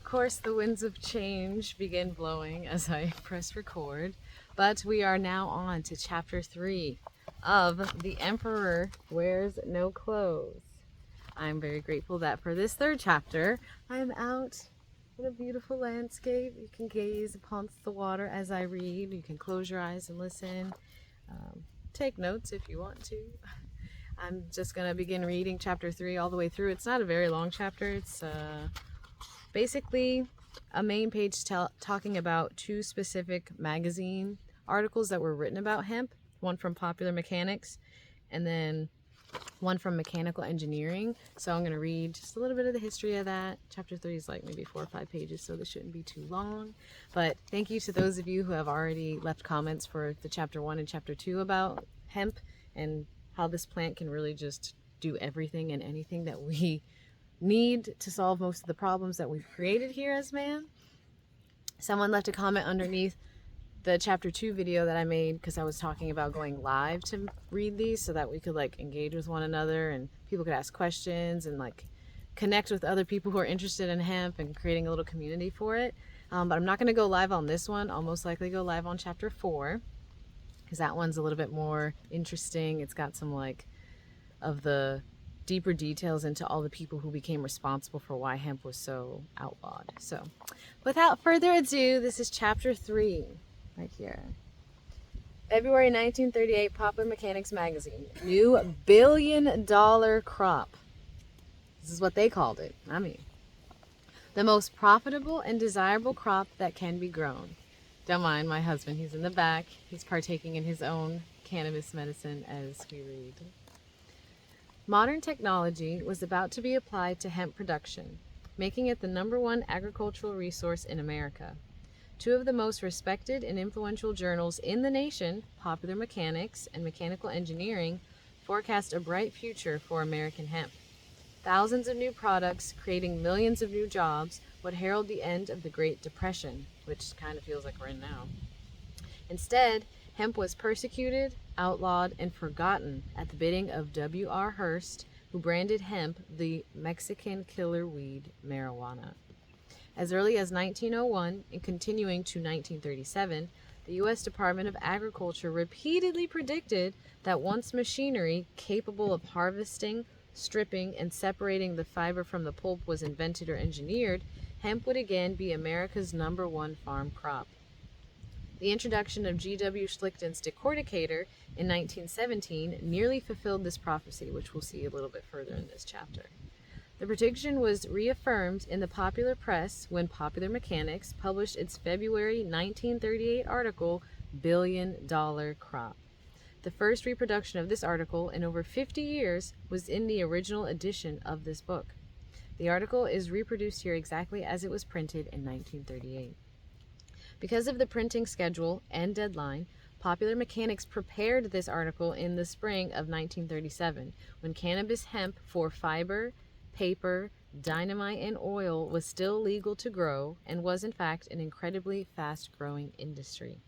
course, the winds of change begin blowing as I press record, but we are now on to chapter 3 of The Emperor Wears No Clothes. I'm very grateful that for this third chapter, I am out in a beautiful landscape. You can gaze upon the water as I read. You can close your eyes and listen. Take notes if you want to. I'm just going to begin reading chapter 3 all the way through. It's not a very long chapter. It's basically a main page talking about 2 specific magazine articles that were written about hemp. One from Popular Mechanics and then one from Mechanical Engineering. So I'm going to read just a little bit of the history of that. Chapter 3 is like maybe 4 or 5 pages, so this shouldn't be too long. But thank you to those of you who have already left comments for the chapter 1 and chapter 2 about hemp and how this plant can really just do everything and anything that we need to solve most of the problems that we've created here as man. Someone left a comment underneath the chapter 2 video that I made because I was talking about going live to read these so that we could like engage with one another and people could ask questions and like connect with other people who are interested in hemp and creating a little community for it. But I'm not going to go live on this one. I'll most likely go live on chapter 4 because that one's a little bit more interesting. It's got some like of the deeper details into all the people who became responsible for why hemp was so outlawed. So without further ado, this is chapter 3 right here. February 1938, Popular Mechanics magazine. New $1 billion crop. This is what they called it, not me. The most profitable and desirable crop that can be grown. Don't mind my husband, he's in the back. He's partaking in his own cannabis medicine as we read. Modern technology was about to be applied to hemp production, making it the #1 agricultural resource in America. 2 of the most respected and influential journals in the nation, Popular Mechanics and Mechanical Engineering, forecast a bright future for American hemp. Thousands of new products, creating millions of new jobs, would herald the end of the Great Depression, which kind of feels like we're in now. Instead, hemp was persecuted, outlawed, and forgotten at the bidding of W.R. Hearst, who branded hemp the Mexican killer weed marijuana. As early as 1901 and continuing to 1937, the U.S. Department of Agriculture repeatedly predicted that once machinery capable of harvesting, stripping, and separating the fiber from the pulp was invented or engineered, hemp would again be America's #1 farm crop. The introduction of G.W. Schlichten's decorticator in 1917 nearly fulfilled this prophecy, which we'll see a little bit further in this chapter. The prediction was reaffirmed in the popular press when Popular Mechanics published its February 1938 article, $1 billion crop. The first reproduction of this article in over 50 years was in the original edition of this book. The article is reproduced here exactly as it was printed in 1938. Because of the printing schedule and deadline, Popular Mechanics prepared this article in the spring of 1937, when cannabis hemp for fiber, paper, dynamite, and oil was still legal to grow and was in fact an incredibly fast-growing industry.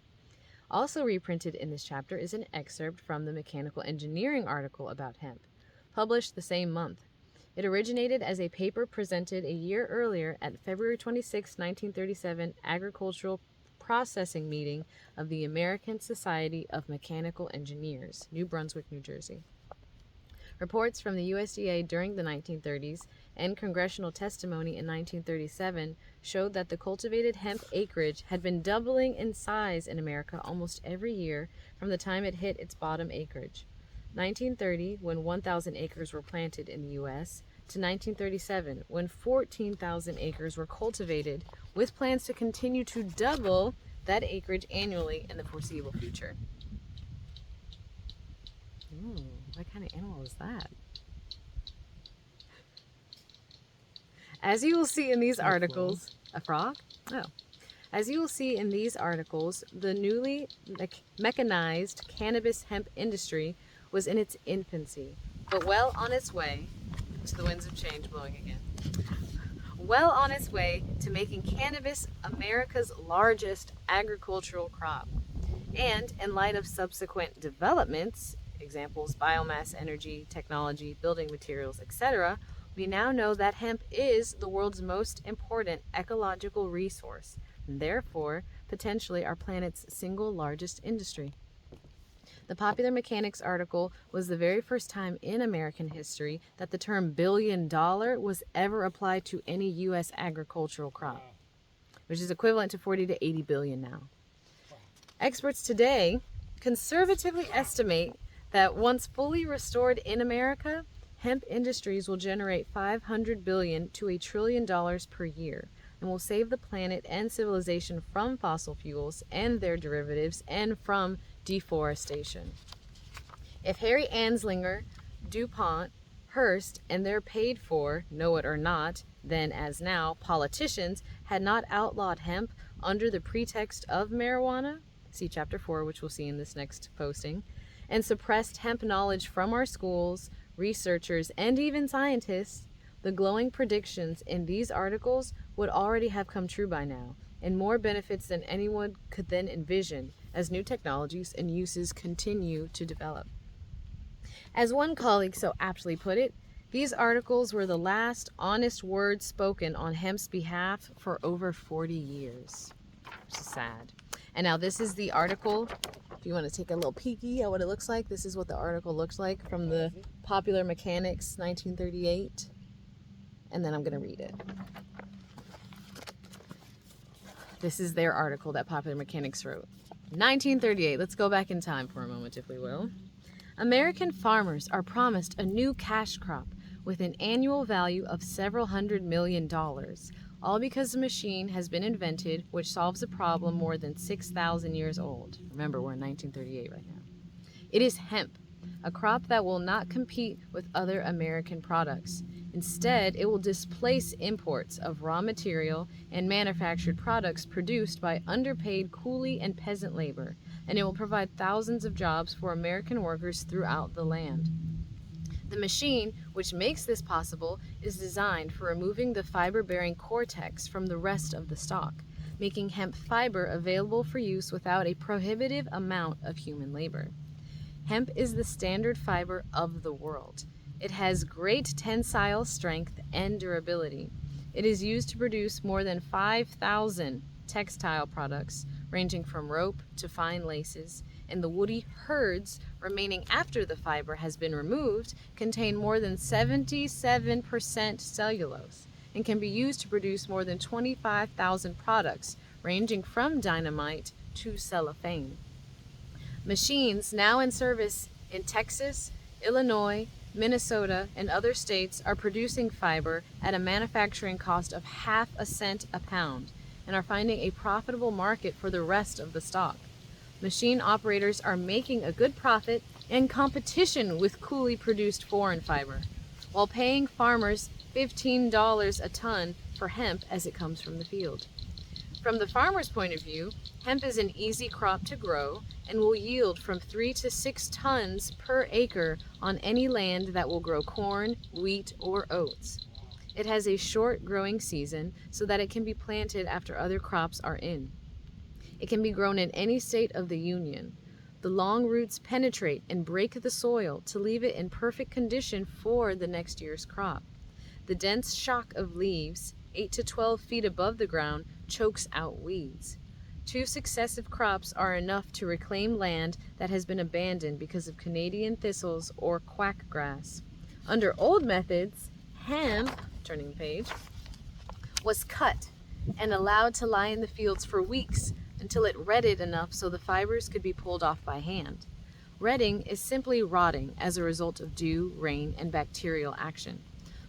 Also reprinted in this chapter is an excerpt from the Mechanical Engineering article about hemp, published the same month. It originated as a paper presented a year earlier at February 26, 1937 Agricultural Processing Meeting of the American Society of Mechanical Engineers, New Brunswick, New Jersey. Reports from the USDA during the 1930s and congressional testimony in 1937 showed that the cultivated hemp acreage had been doubling in size in America almost every year from the time it hit its bottom acreage. 1930, when 1,000 acres were planted in the U.S., to 1937, when 14,000 acres were cultivated, with plans to continue to double that acreage annually in the foreseeable future. What kind of animal is that? As you will see in these articles, a frog? Oh. As you will see in these articles, the newly mechanized cannabis hemp industry was in its infancy, but well on its way to the winds of change blowing again. Well on its way to making cannabis America's largest agricultural crop. And in light of subsequent developments, examples, biomass energy, technology, building materials, etc., We now know that hemp is the world's most important ecological resource, and therefore, potentially our planet's single largest industry. The Popular Mechanics article was the very first time in American history that the term $1 billion was ever applied to any U.S. agricultural crop, which is equivalent to 40 to 80 billion now. Experts today conservatively estimate that once fully restored in America, hemp industries will generate $500 billion to $1 trillion per year and will save the planet and civilization from fossil fuels and their derivatives and from deforestation. If Harry Anslinger, DuPont, Hearst, and their paid for, know it or not, then as now, politicians had not outlawed hemp under the pretext of marijuana, see Chapter 4, which we'll see in this next posting, and suppressed hemp knowledge from our schools, researchers, and even scientists, the glowing predictions in these articles would already have come true by now, and more benefits than anyone could then envision as new technologies and uses continue to develop. As one colleague so aptly put it, these articles were the last honest words spoken on hemp's behalf for over 40 years, which is sad. And now this is the article. If you want to take a little peeky at what it looks like, this is what the article looks like from the Popular Mechanics, 1938. And then I'm going to read it. This is their article that Popular Mechanics wrote. 1938. Let's go back in time for a moment, if we will. American farmers are promised a new cash crop with an annual value of several $100 million, all because a machine has been invented which solves a problem more than 6,000 years old. Remember, we're in 1938 right now. It is hemp, a crop that will not compete with other American products. Instead, it will displace imports of raw material and manufactured products produced by underpaid coolie and peasant labor, and it will provide thousands of jobs for American workers throughout the land. The machine, which makes this possible, is designed for removing the fiber-bearing cortex from the rest of the stalk, making hemp fiber available for use without a prohibitive amount of human labor. Hemp is the standard fiber of the world. It has great tensile strength and durability. It is used to produce more than 5,000 textile products, ranging from rope to fine laces, and the woody herds remaining after the fiber has been removed contain more than 77% cellulose and can be used to produce more than 25,000 products, ranging from dynamite to cellophane. Machines now in service in Texas, Illinois, Minnesota, and other states are producing fiber at a manufacturing cost of half a cent a pound and are finding a profitable market for the rest of the stock. Machine operators are making a good profit in competition with coolie-produced foreign fiber, while paying farmers $15 a ton for hemp as it comes from the field. From the farmer's point of view, hemp is an easy crop to grow and will yield from 3 to 6 tons per acre on any land that will grow corn, wheat, or oats. It has a short growing season so that it can be planted after other crops are in. It can be grown in any state of the Union. The long roots penetrate and break the soil to leave it in perfect condition for the next year's crop. The dense shock of leaves, 8 to 12 feet above the ground, chokes out weeds. 2 successive crops are enough to reclaim land that has been abandoned because of Canadian thistles or quack grass. Under old methods, hemp, turning the page, was cut and allowed to lie in the fields for weeks until it redded enough so the fibers could be pulled off by hand. Redding is simply rotting as a result of dew, rain, and bacterial action.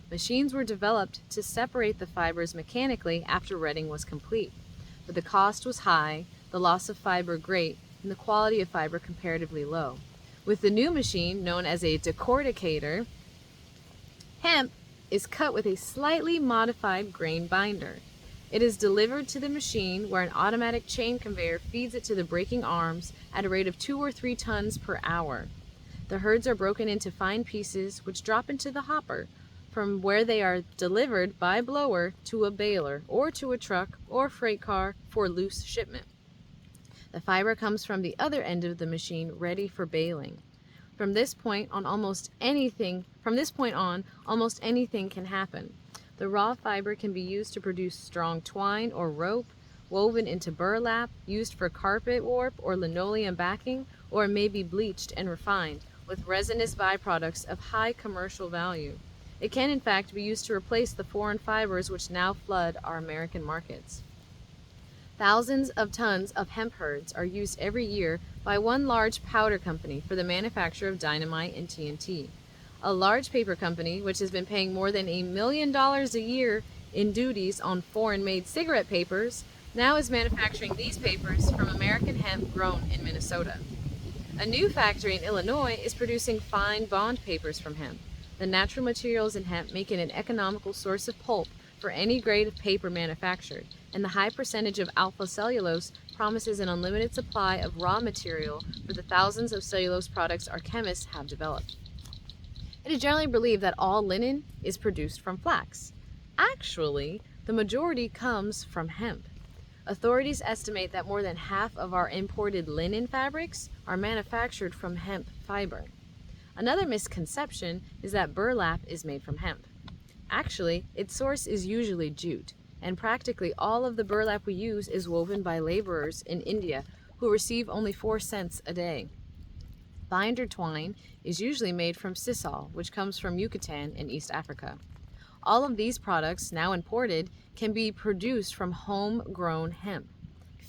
Machines were developed to separate the fibers mechanically after redding was complete, but the cost was high, the loss of fiber great, and the quality of fiber comparatively low. With the new machine, known as a decorticator, hemp is cut with a slightly modified grain binder. It is delivered to the machine where an automatic chain conveyor feeds it to the breaking arms at a rate of 2 or 3 tons per hour. The herds are broken into fine pieces which drop into the hopper, from where they are delivered by blower to a baler or to a truck or freight car for loose shipment. The fiber comes from the other end of the machine ready for baling. From this point on, almost anything can happen. The raw fiber can be used to produce strong twine or rope, woven into burlap, used for carpet warp or linoleum backing, or it may be bleached and refined with resinous byproducts of high commercial value. It can in fact be used to replace the foreign fibers which now flood our American markets. Thousands of tons of hemp herds are used every year by one large powder company for the manufacture of dynamite and TNT. A large paper company, which has been paying more than $1 million a year in duties on foreign-made cigarette papers, now is manufacturing these papers from American hemp grown in Minnesota. A new factory in Illinois is producing fine bond papers from hemp. The natural materials in hemp make it an economical source of pulp for any grade of paper manufactured, and the high percentage of alpha cellulose promises an unlimited supply of raw material for the thousands of cellulose products our chemists have developed. It is generally believed that all linen is produced from flax. Actually, the majority comes from hemp. Authorities estimate that more than half of our imported linen fabrics are manufactured from hemp fiber. Another misconception is that burlap is made from hemp. Actually, its source is usually jute, and practically all of the burlap we use is woven by laborers in India who receive only 4 cents a day. Binder twine is usually made from sisal, which comes from Yucatan in East Africa. All of these products, now imported, can be produced from homegrown hemp.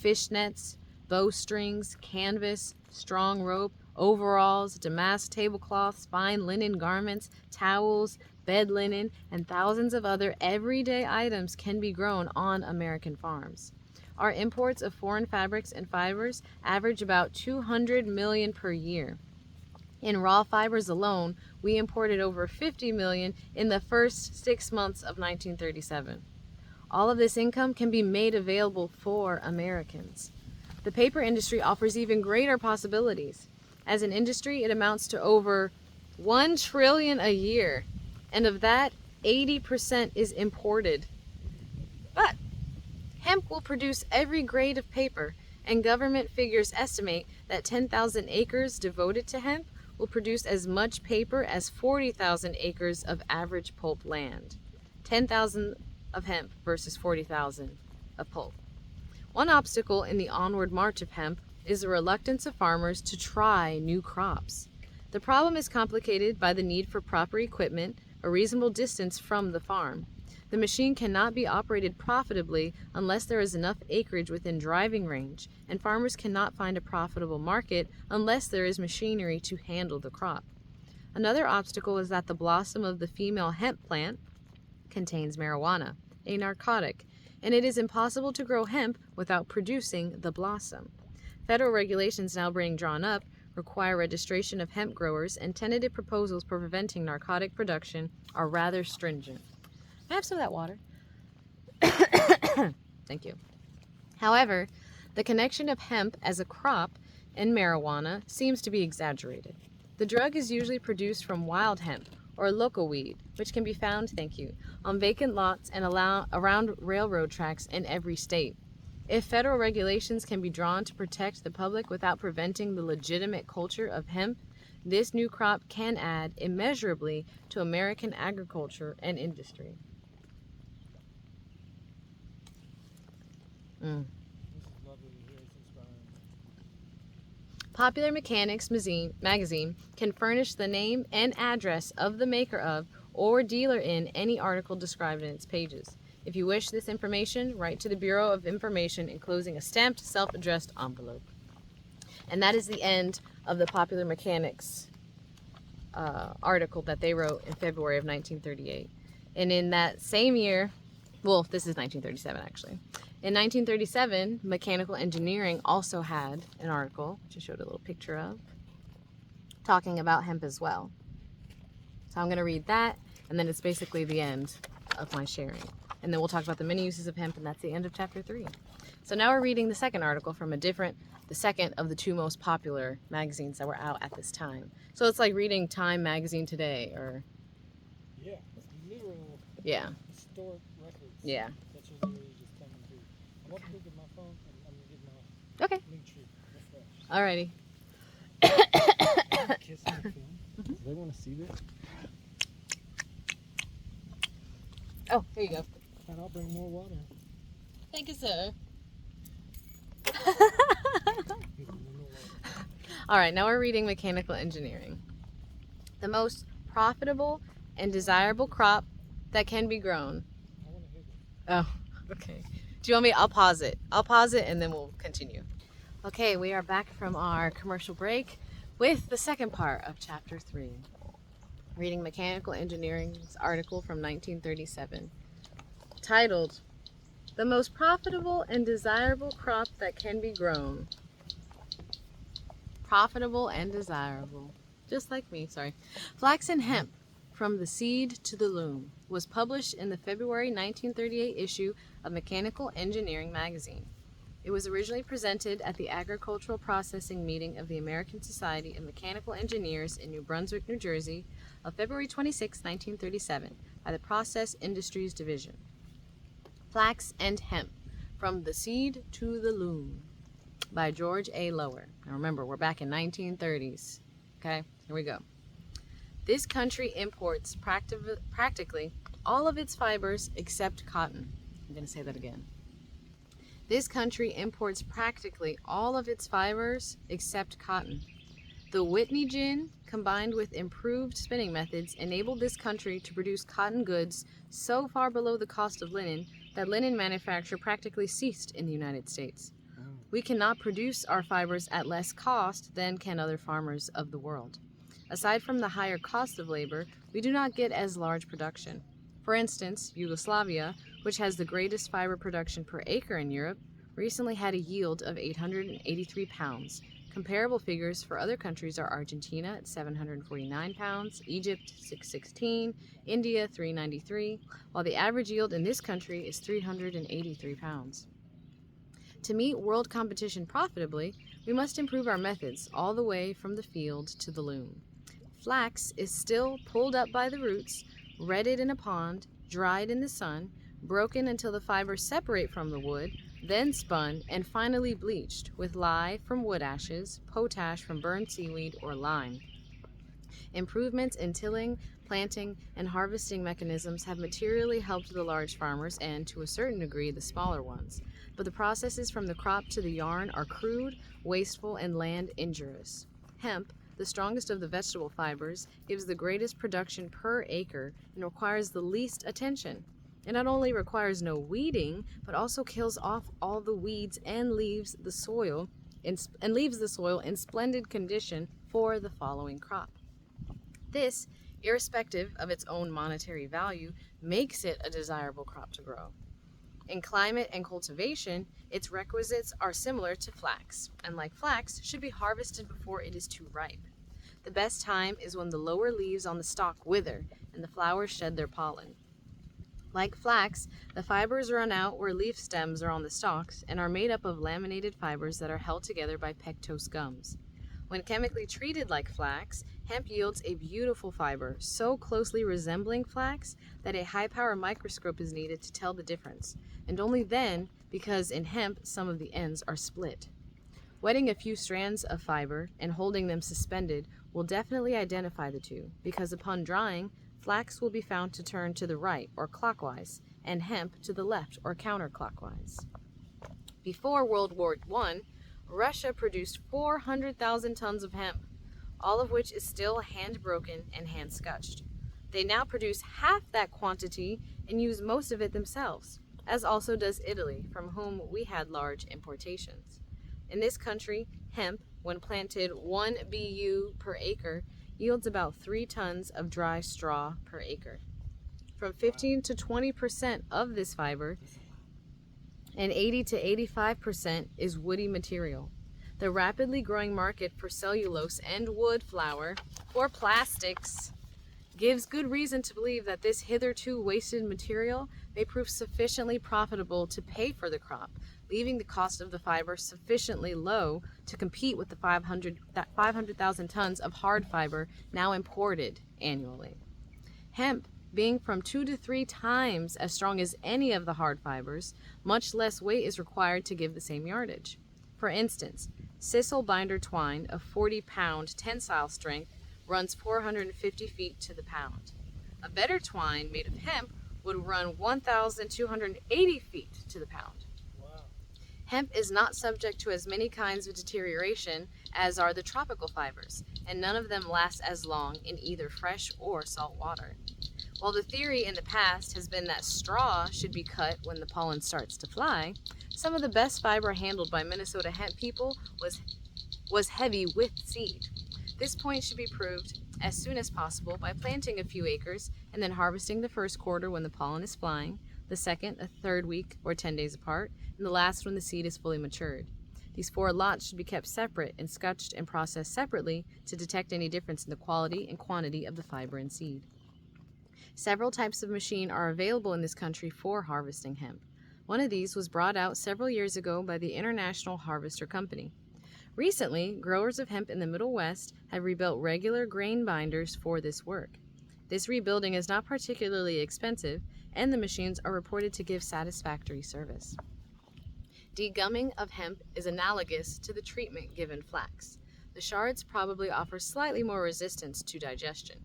Fishnets, bowstrings, canvas, strong rope, overalls, damask tablecloths, fine linen garments, towels, bed linen, and thousands of other everyday items can be grown on American farms. Our imports of foreign fabrics and fibers average about 200 million per year. In raw fibers alone, we imported over 50 million in the first 6 months of 1937. All of this income can be made available for Americans. The paper industry offers even greater possibilities. As an industry, it amounts to over 1 trillion a year, and of that, 80% is imported. But hemp will produce every grade of paper, and government figures estimate that 10,000 acres devoted to hemp will produce as much paper as 40,000 acres of average pulp land. 10,000 of hemp versus 40,000 of pulp. One obstacle in the onward march of hemp is the reluctance of farmers to try new crops. The problem is complicated by the need for proper equipment, a reasonable distance from the farm. The machine cannot be operated profitably unless there is enough acreage within driving range, and farmers cannot find a profitable market unless there is machinery to handle the crop. Another obstacle is that the blossom of the female hemp plant contains marijuana, a narcotic, and it is impossible to grow hemp without producing the blossom. Federal regulations now being drawn up require registration of hemp growers, and tentative proposals for preventing narcotic production are rather stringent. I have some of that water. Thank you. However, the connection of hemp as a crop and marijuana seems to be exaggerated. The drug is usually produced from wild hemp, or local weed, which can be found, on vacant lots and around railroad tracks in every state. If federal regulations can be drawn to protect the public without preventing the legitimate culture of hemp, this new crop can add immeasurably to American agriculture and industry. This is lovely to hear. It's inspiring. Popular Mechanics magazine can furnish the name and address of the maker of or dealer in any article described in its pages. If you wish this information, write to the Bureau of Information enclosing a stamped, self-addressed envelope. And that is the end of the Popular Mechanics article that they wrote in February of 1938. And in that same year, well, this is 1937 actually. In 1937, Mechanical Engineering also had an article, which I showed a little picture of, talking about hemp as well. So I'm going to read that, and then it's basically the end of my sharing. And then we'll talk about the many uses of hemp, and that's the end of chapter 3. So now we're reading the second article from the second of the 2 most popular magazines that were out at this time. So it's like reading Time magazine today, or... Yeah, literal historic records. Yeah. That's just really just coming through. I'm going to look at my phone, and I'm going to get my Okay. link tree refreshed. Alrighty. Kissing the film. Do they want to see this? Oh, here you go. And I'll bring more water. Thank you, sir. All right, now we're reading mechanical engineering. The most profitable and desirable crop that can be grown. I want to hear this. Oh, okay. Do you want me? I'll pause it. I'll pause it and then we'll continue. Okay, we are back from our commercial break with the second part of Chapter 3. Reading Mechanical Engineering's article from 1937, titled, "The Most Profitable and Desirable Crop That Can Be Grown." Profitable and desirable. Just like me, sorry. Flax and Hemp, From the Seed to the Loom, was published in the February 1938 issue of Mechanical Engineering magazine. It was originally presented at the Agricultural Processing Meeting of the American Society of Mechanical Engineers in New Brunswick, New Jersey, of February 26, 1937, by the Process Industries Division. Flax and Hemp, From the Seed to the Loom, by George A. Lower. Now remember, we're back in 1930s. Okay, here we go. This country imports practically all of its fibers except cotton. I'm going to say that again. This country imports practically all of its fibers except cotton. The Whitney gin, combined with improved spinning methods, enabled this country to produce cotton goods so far below the cost of linen that linen manufacture practically ceased in the United States. We cannot produce our fibers at less cost than can other farmers of the world. Aside from the higher cost of labor, we do not get as large production. For instance, Yugoslavia, which has the greatest fiber production per acre in Europe, recently had a yield of 883 pounds. Comparable figures for other countries are Argentina at 749 pounds, Egypt 616, India 393, while the average yield in this country is 383 pounds. To meet world competition profitably, we must improve our methods all the way from the field to the loom. Flax is still pulled up by the roots, retted in a pond, dried in the sun, broken until the fibers separate from the wood, then spun and finally bleached with lye from wood ashes, potash from burned seaweed, or lime. Improvements in tilling, planting, and harvesting mechanisms have materially helped the large farmers and, to a certain degree, the smaller ones. But the processes from the crop to the yarn are crude, wasteful, and land injurious. Hemp, the strongest of the vegetable fibers, gives the greatest production per acre and requires the least attention. It not only requires no weeding, but also kills off all the weeds and leaves the soil in splendid condition for the following crop. This, irrespective of its own monetary value, makes it a desirable crop to grow. In climate and cultivation, its requisites are similar to flax, and like flax, should be harvested before it is too ripe. The best time is when the lower leaves on the stalk wither and the flowers shed their pollen. Like flax, the fibers run out where leaf stems are on the stalks and are made up of laminated fibers that are held together by pectose gums. When chemically treated like flax, hemp yields a beautiful fiber, so closely resembling flax that a high-power microscope is needed to tell the difference, and only then, because in hemp some of the ends are split. Wetting a few strands of fiber and holding them suspended will definitely identify the two, because upon drying, flax will be found to turn to the right or clockwise, and hemp to the left or counterclockwise. Before World War I, Russia produced 400,000 tons of hemp, all of which is still hand-broken and hand-scutched. They now produce half that quantity and use most of it themselves, as also does Italy, from whom we had large importations. In this country, hemp, when planted 1 BU per acre, yields about 3 tons of dry straw per acre. From 15 to 20% of this fiber and 80 to 85% is woody material. The rapidly growing market for cellulose and wood flour, or plastics, gives good reason to believe that this hitherto wasted material may prove sufficiently profitable to pay for the crop, leaving the cost of the fiber sufficiently low to compete with the 500,000 tons of hard fiber now imported annually. Hemp, being from 2 to 3 times as strong as any of the hard fibers, much less weight is required to give the same yardage. For instance, Sisal binder twine of 40-pound tensile strength runs 450 feet to the pound. A better twine made of hemp would run 1,280 feet to the pound. Wow. Hemp is not subject to as many kinds of deterioration as are the tropical fibers, and none of them last as long in either fresh or salt water. While the theory in the past has been that straw should be cut when the pollen starts to fly, some of the best fiber handled by Minnesota hemp people was heavy with seed. This point should be proved as soon as possible by planting a few acres and then harvesting the first quarter when the pollen is flying, the second a third week or 10 days apart, and the last when the seed is fully matured. These 4 lots should be kept separate and scutched and processed separately to detect any difference in the quality and quantity of the fiber and seed. Several types of machine are available in this country for harvesting hemp. One of these was brought out several years ago by the International Harvester Company. Recently, growers of hemp in the Middle West have rebuilt regular grain binders for this work. This rebuilding is not particularly expensive, and the machines are reported to give satisfactory service. Degumming of hemp is analogous to the treatment given flax. The shards probably offer slightly more resistance to digestion.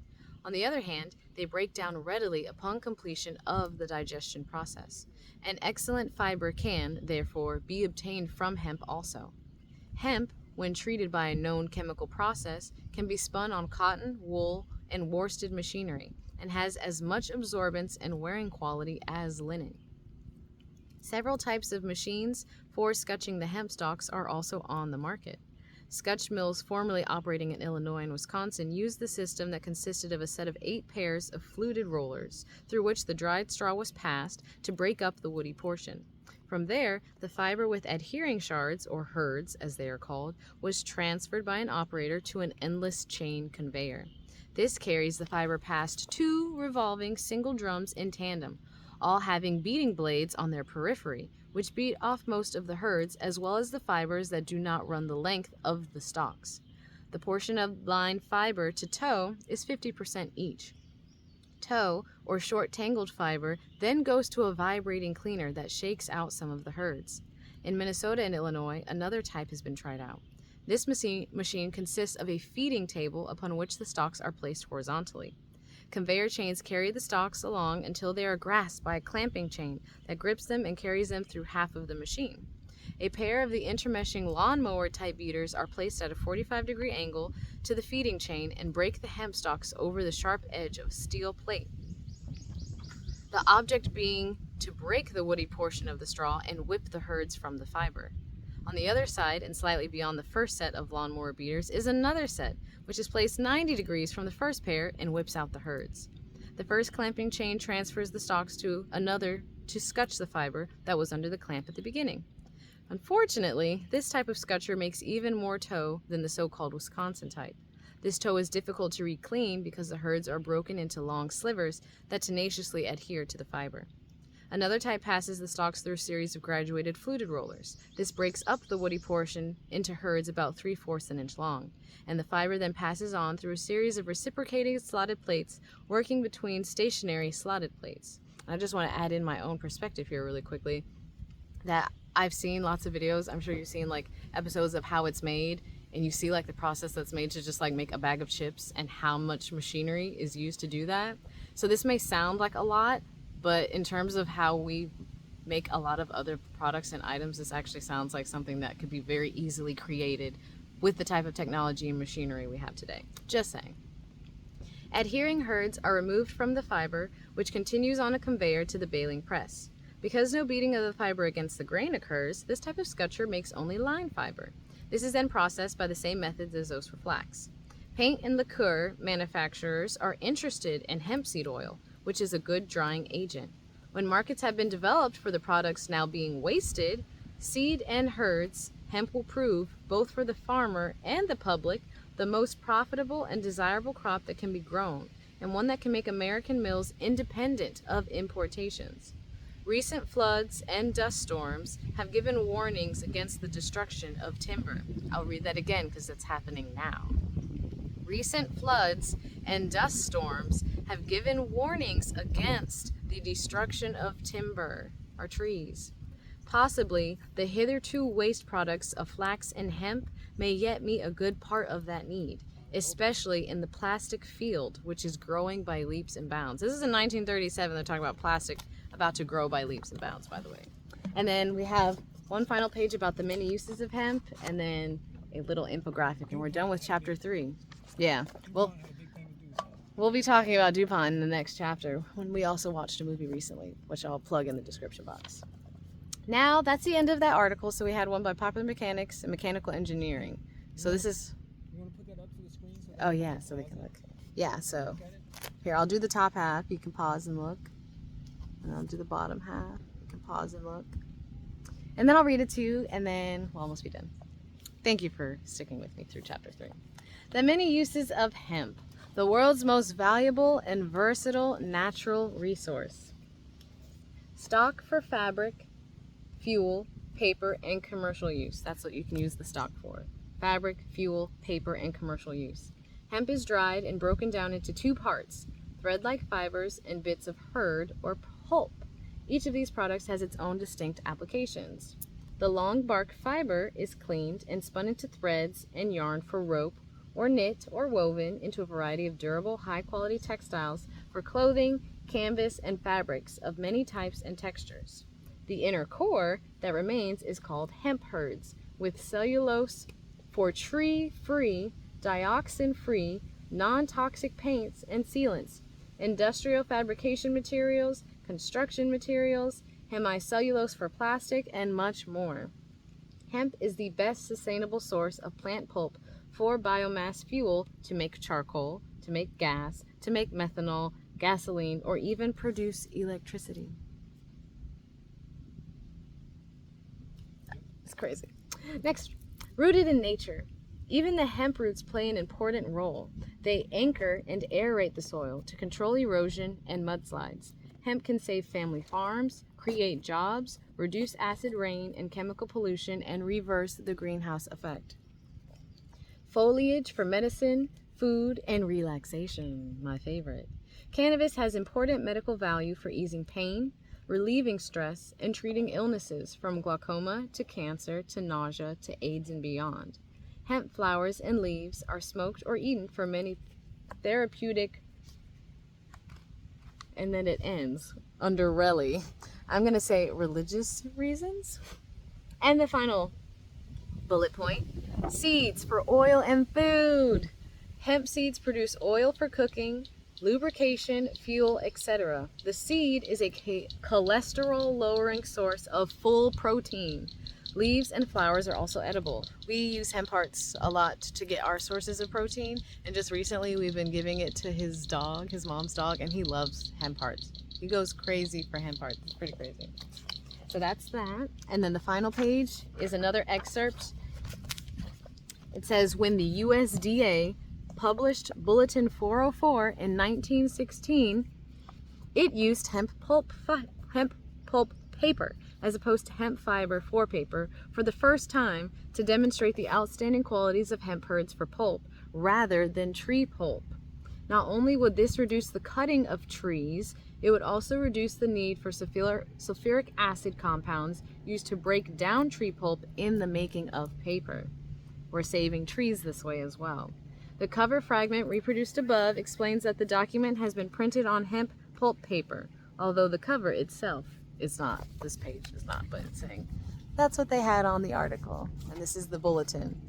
On the other hand, they break down readily upon completion of the digestion process. An excellent fiber can, therefore, be obtained from hemp also. Hemp, when treated by a known chemical process, can be spun on cotton, wool, and worsted machinery, and has as much absorbance and wearing quality as linen. Several types of machines for scutching the hemp stalks are also on the market. Scutch mills formerly operating in Illinois and Wisconsin used the system that consisted of a set of 8 pairs of fluted rollers through which the dried straw was passed to break up the woody portion. From there, the fiber with adhering shards, or herds as they are called, was transferred by an operator to an endless chain conveyor. This carries the fiber past 2 revolving single drums in tandem, all having beating blades on their periphery, which beat off most of the herds as well as the fibers that do not run the length of the stalks. The portion of line fiber to tow is 50% each. Tow, or short tangled fiber, then goes to a vibrating cleaner that shakes out some of the herds. In Minnesota and Illinois, another type has been tried out. This machine consists of a feeding table upon which the stalks are placed horizontally. Conveyor chains carry the stalks along until they are grasped by a clamping chain that grips them and carries them through half of the machine. A pair of the intermeshing lawnmower type beaters are placed at a 45-degree angle to the feeding chain and break the hemp stalks over the sharp edge of a steel plate. The object being to break the woody portion of the straw and whip the herds from the fiber. On the other side, and slightly beyond the first set of lawnmower beaters, is another set, which is placed 90 degrees from the first pair and whips out the herds. The first clamping chain transfers the stalks to another to scutch the fiber that was under the clamp at the beginning. Unfortunately, this type of scutcher makes even more tow than the so-called Wisconsin type. This tow is difficult to re-clean because the herds are broken into long slivers that tenaciously adhere to the fiber. Another type passes the stalks through a series of graduated fluted rollers. This breaks up the woody portion into herds about 3/4 an inch long, and the fiber then passes on through a series of reciprocating slotted plates working between stationary slotted plates. I just want to add in my own perspective here really quickly that I've seen lots of videos. I'm sure you've seen like episodes of how it's made, and you see like the process that's made to just like make a bag of chips and how much machinery is used to do that. So this may sound like a lot, but in terms of how we make a lot of other products and items, this actually sounds like something that could be very easily created with the type of technology and machinery we have today. Just saying. Adhering herds are removed from the fiber, which continues on a conveyor to the baling press. Because no beating of the fiber against the grain occurs, this type of scutcher makes only line fiber. This is then processed by the same methods as those for flax. Paint and liqueur manufacturers are interested in hemp seed oil, which is a good drying agent. When markets have been developed for the products now being wasted, seed and herds, hemp will prove, both for the farmer and the public, the most profitable and desirable crop that can be grown, and one that can make American mills independent of importations. Recent floods and dust storms have given warnings against the destruction of timber. I'll read that again because it's happening now. Recent floods and dust storms have given warnings against the destruction of timber, our trees. Possibly, the hitherto waste products of flax and hemp may yet meet a good part of that need, especially in the plastic field, which is growing by leaps and bounds. This is in 1937. They're talking about plastic about to grow by leaps and bounds, by the way. And then we have one final page about the many uses of hemp, and then a little infographic, and we're done with chapter 3. Yeah, well, we'll be talking about DuPont in the next chapter when we also watched a movie recently, which I'll plug in the description box. Now, that's the end of that article. So we had one by Popular Mechanics and Mechanical Engineering. So this is... You want to put that up for the screen? So Oh, yeah, so they can look. Yeah, so here, I'll do the top half. You can pause and look. And I'll do the bottom half. You can pause and look. And then I'll read it to you, and then we'll almost be done. Thank you for sticking with me through chapter 3. The many uses of hemp, the world's most valuable and versatile natural resource. Stock for fabric, fuel, paper, and commercial use. That's what you can use the stock for. Fabric, fuel, paper, and commercial use. Hemp is dried and broken down into 2 parts, thread-like fibers and bits of hurd or pulp. Each of these products has its own distinct applications. The long bark fiber is cleaned and spun into threads and yarn for rope, or knit or woven into a variety of durable, high-quality textiles for clothing, canvas, and fabrics of many types and textures. The inner core that remains is called hemp hurds, with cellulose for tree-free, dioxin-free, non-toxic paints and sealants, industrial fabrication materials, construction materials, hemicellulose for plastic, and much more. Hemp is the best sustainable source of plant pulp for biomass fuel to make charcoal, to make gas, to make methanol, gasoline, or even produce electricity. It's crazy. Next, rooted in nature. Even the hemp roots play an important role. They anchor and aerate the soil to control erosion and mudslides. Hemp can save family farms, create jobs, reduce acid rain and chemical pollution, and reverse the greenhouse effect. Foliage for medicine, food, and relaxation, my favorite. Cannabis has important medical value for easing pain, relieving stress, and treating illnesses from glaucoma to cancer to nausea to AIDS and beyond. Hemp flowers and leaves are smoked or eaten for many therapeutic, and then it ends under really, I'm going to say religious reasons. And the final bullet point, seeds for oil and food. Hemp seeds produce oil for cooking, lubrication, fuel, etc. The seed is a cholesterol-lowering source of full protein. Leaves and flowers are also edible. We use hemp hearts a lot to get our sources of protein, and just recently we've been giving it to his dog, his mom's dog, and he loves hemp hearts. He goes crazy for hemp hearts. It's pretty crazy. So that's that. And then the final page is another excerpt. It says, when the USDA published Bulletin 404 in 1916, it used hemp pulp paper as opposed to hemp fiber for paper for the first time to demonstrate the outstanding qualities of hemp hurds for pulp rather than tree pulp. Not only would this reduce the cutting of trees, it would also reduce the need for sulfuric acid compounds used to break down tree pulp in the making of paper. We're saving trees this way as well. The cover fragment reproduced above explains that the document has been printed on hemp pulp paper, although the cover itself is not. This page is not, but it's saying that's what they had on the article. And this is the bulletin,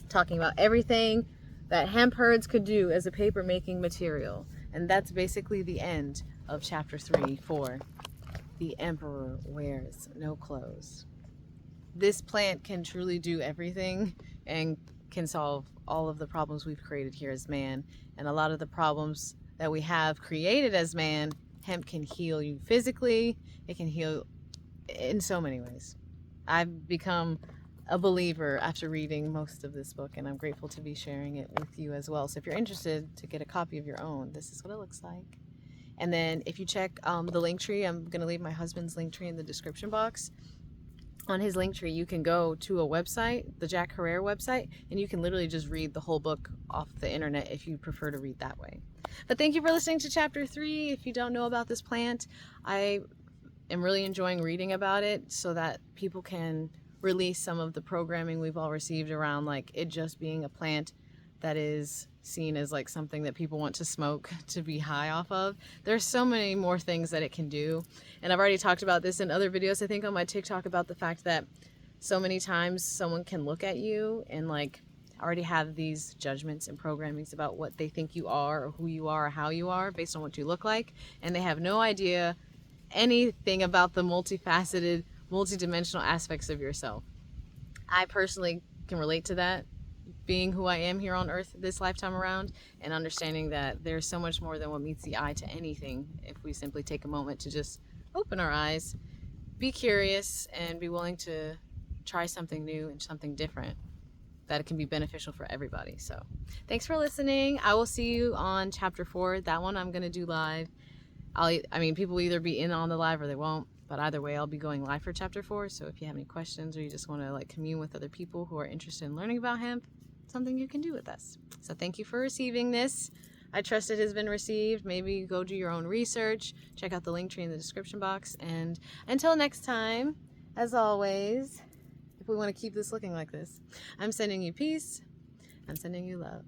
talking about everything that hemp hurds could do as a paper making material. And that's basically the end of chapter 3 for The Emperor Wears No Clothes. This plant can truly do everything and can solve all of the problems we've created here as man. And a lot of the problems that we have created as man, hemp can heal you physically. It can heal in so many ways. I've become a believer after reading most of this book, and I'm grateful to be sharing it with you as well. So if you're interested to get a copy of your own, this is what it looks like. And then if you check the link tree, I'm going to leave my husband's link tree in the description box. On his link tree, you can go to a website, the Jack Herrera website, and you can literally just read the whole book off the internet if you prefer to read that way. But thank you for listening to chapter 3. If you don't know about this plant, I am really enjoying reading about it so that people can release some of the programming we've all received around like it just being a plant that is seen as like something that people want to smoke to be high off of. There's so many more things that it can do. And I've already talked about this in other videos, I think on my TikTok, about the fact that so many times someone can look at you and like already have these judgments and programmings about what they think you are or who you are or how you are based on what you look like. And they have no idea anything about the multifaceted, multidimensional aspects of yourself. I personally can relate to that, being who I am here on earth this lifetime around, and understanding that there's so much more than what meets the eye to anything if we simply take a moment to just open our eyes, be curious, and be willing to try something new and something different that can be beneficial for everybody. So thanks for listening. I will see you on chapter 4. That one I'm going to do live. I mean, people will either be in on the live or they won't, but either way I'll be going live for chapter 4. So if you have any questions or you just want to like commune with other people who are interested in learning about hemp, something you can do with us. So thank you for receiving this. I trust it has been received. Maybe go do your own research, check out the link tree in the description box, and until next time, as always, if we want to keep this looking like this, I'm sending you peace, I'm sending you love.